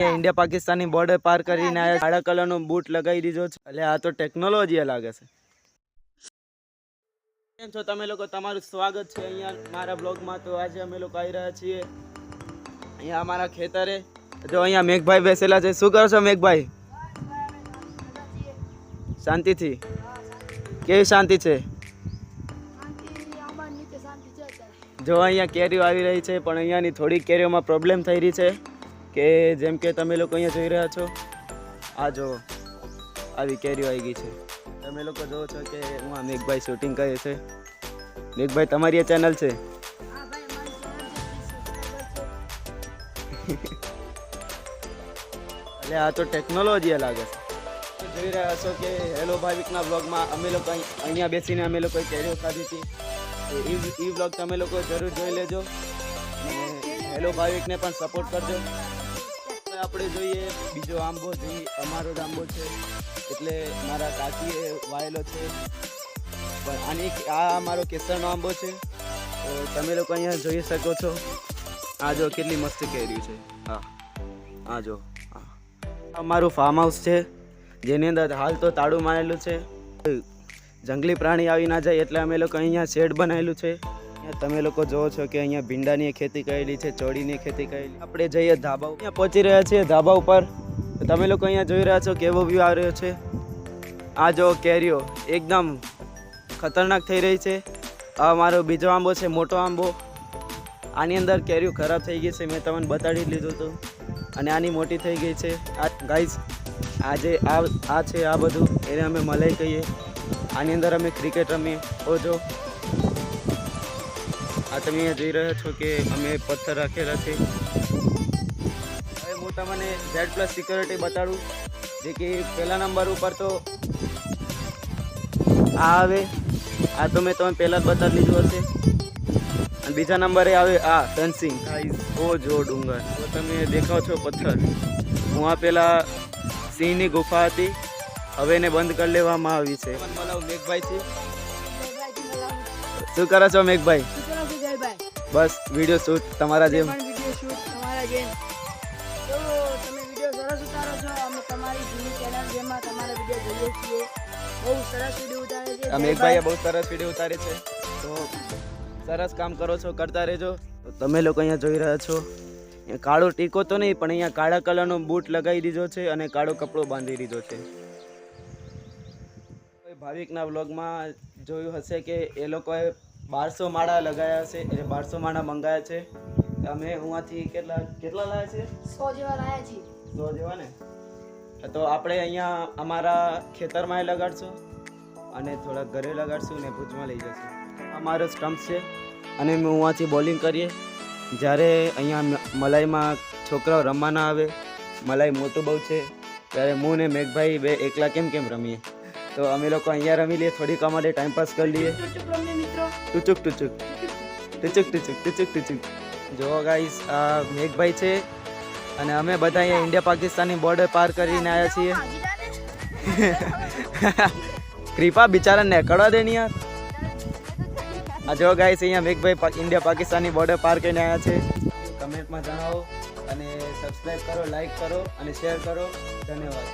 India Pakistani border पार કરીને આયા કાળા કલરનો બૂટ લગાવી દીધો છે એટલે આ તો ટેકનોલોજી લાગે છે। કેમ છો તમે લોકો, તમારું સ્વાગત છે અહીંયા મારા બ્લોગમાં। તો આજે અમે લોકો આવી રહ્યા છીએ અહીંયા અમારા ખેતરે। જો અહીંયા મેઘભાઈ બેસેલા છે। શું કરો છો મેઘભાઈ? શાંતિથી? કેવી શાંતિ છે? જો અહીંયા કેરીઓ આવી રહી છે પણ અહીંયાની થોડી કેરીઓમાં પ્રોબ્લેમ થઈ રહી છે કે જેમ કે તમે લોકો અહીંયા જોઈ રહ્યા છો, આ જો આવી કેરીઓ આવી ગઈ છે। તમે લોકો જોવો છો કે હું આ મેઘભાઈ શૂટિંગ કરે છે। મેઘભાઈ તમારી આ ચેનલ છે? એટલે આ તો ટેકનોલોજી લાગે છે। જોઈ રહ્યા છો કે હેલો ભાવિકના બ્લોગમાં અમે લોકો અહીંયા બેસીને અમે લોકોએ કેરીઓ ખાધી હતી। એ બ્લોગ તમે લોકો જરૂર જોઈ લેજો અને હેલો ભાવિકને પણ સપોર્ટ કરજો। આપણે જોઈએ બીજો આંબો, જોઈએ અમારો જ આંબો છે એટલે મારા કાકીએ વાયેલો છે પણ આ અમારો કેસરનો આંબો છે। તો તમે લોકો અહીંયા જોઈ શકો છો, આ જો કેટલી મસ્ત કેરી છે। હા આ જો અમારું ફાર્મ હાઉસ છે જેની અંદર હાલ તો તાળું મારેલું છે, જંગલી પ્રાણી આવી ના જાય એટલે અમે લોકો અહીંયા શેડ બનાવેલું છે। તમે લોકો જોવો છો કે અહીંયા ભીંડાની ખેતી કરેલી છે, ચોળીની ખેતી કરેલી। આપણે જઈએ ધાબા, અહીંયા પહોંચી રહ્યા છીએ ધાબા ઉપર। તમે લોકો અહીંયા જોઈ રહ્યા છો કેવો વ્યૂ આવી રહ્યો છે। આ જો કેરીઓ એકદમ ખતરનાક થઈ રહી છે। આ મારો બીજો આંબો છે, મોટો આંબો। આની અંદર કેરીઓ ખરાબ થઈ ગઈ છે, મેં તમને બતાડી લીધું હતું અને આની મોટી થઈ ગઈ છે। આ ગાઈઝ આજે આ છે આ બધું, એને અમે મલાઈ કહીએ। આની અંદર અમે ક્રિકેટ રમીએ। જો આ તમે જોઈ રહ્યા છો કે અમે પથ્થર રાખેલા છે। હવે હું તમને Z+ સિક્યોરિટી બતાડું, જે કે પહેલા નંબર ઉપર તો આ આવે, આ તો મેં તમે પહેલાં જ બતાવી લીધું હશે। અને બીજા નંબરે આવે આ ફેન્સિંગ। ઓ જો ડુંગર, તો તમે દેખાવ છો પથ્થર। હું આ પહેલાં સિંહની ગુફા હતી, હવે એને બંધ કરી લેવામાં આવી છે। મેઘભાઈ છે, શું કરો છો મેઘભાઈ? બસ વિડીયો શૂટ તમારા જેમ। તમે વિડીયો સરસ ઉતારો છો, અમે તમારી જૂની ચેનલ જેમાં તમારા વિડીયો જોઈએ છીએ। બહુ સરસ વિડીયો ઉતારે છે મેઘભાઈએ, બહુ સરસ વિડીયો ઉતારે છે। તો સરસ કામ કરો છો, કરતા રહેજો। તમે લોકો અહીંયા જોઈ રહ્યા છો કાળો ટીકો તો નહીં પણ અહીંયા કાળા કલરનો બૂટ લગાવી દીધો છે અને કાળો કપડો બાંધી દીધો છે। ભાવિકના વ્લોગમાં જોયું હશે કે એ લોકોએ 1200 માળા લગાવ્યા છે, એટલે 1200 માળા મંગાવ્યા છે। અમે અહીંયાથી કેટલા લાવ્યા છે? 100 જેવા લાયા છીએ। 100 જેવા ને? તો આપણે અહીંયા અમારા ખેતરમાં લગાડશું અને થોડાક ઘરે લગાડશું ને ભુજમાં લઈ જશું। અમારો સ્ટમ્પ છે અને અમે અહીંયાથી બોલિંગ કરીએ। જ્યારે અહીંયા મલાઈમાં છોકરાઓ રમવાના આવે, મલાઈ મોટું બહુ છે, ત્યારે હું ને મેઘભાઈ બે એકલા કેમ રમીએ। તો અમે લોકો અહીંયા રમી લઈએ, થોડીક માટે ટાઈમ પાસ કરી લઈએ। ટુચુક ટુચુક ટુચુક ટુચુક ટુચુક ટુચુક। જો ગાઈસ આ મેઘભાઈ છે અને અમે બધા અહીંયા ઇન્ડિયા પાકિસ્તાની બોર્ડર પાર કરીને આવ્યા છીએ। કૃપા બિચારાને નીકળવા દે ને યાર। આ જો ગાઈસ અહીંયા મેઘભાઈ ઇન્ડિયા પાકિસ્તાની બોર્ડર પાર કરીને આવ્યા છે। કમેન્ટમાં જણાવો અને સબસ્ક્રાઈબ કરો, લાઈક કરો અને શેર કરો। ધન્યવાદ।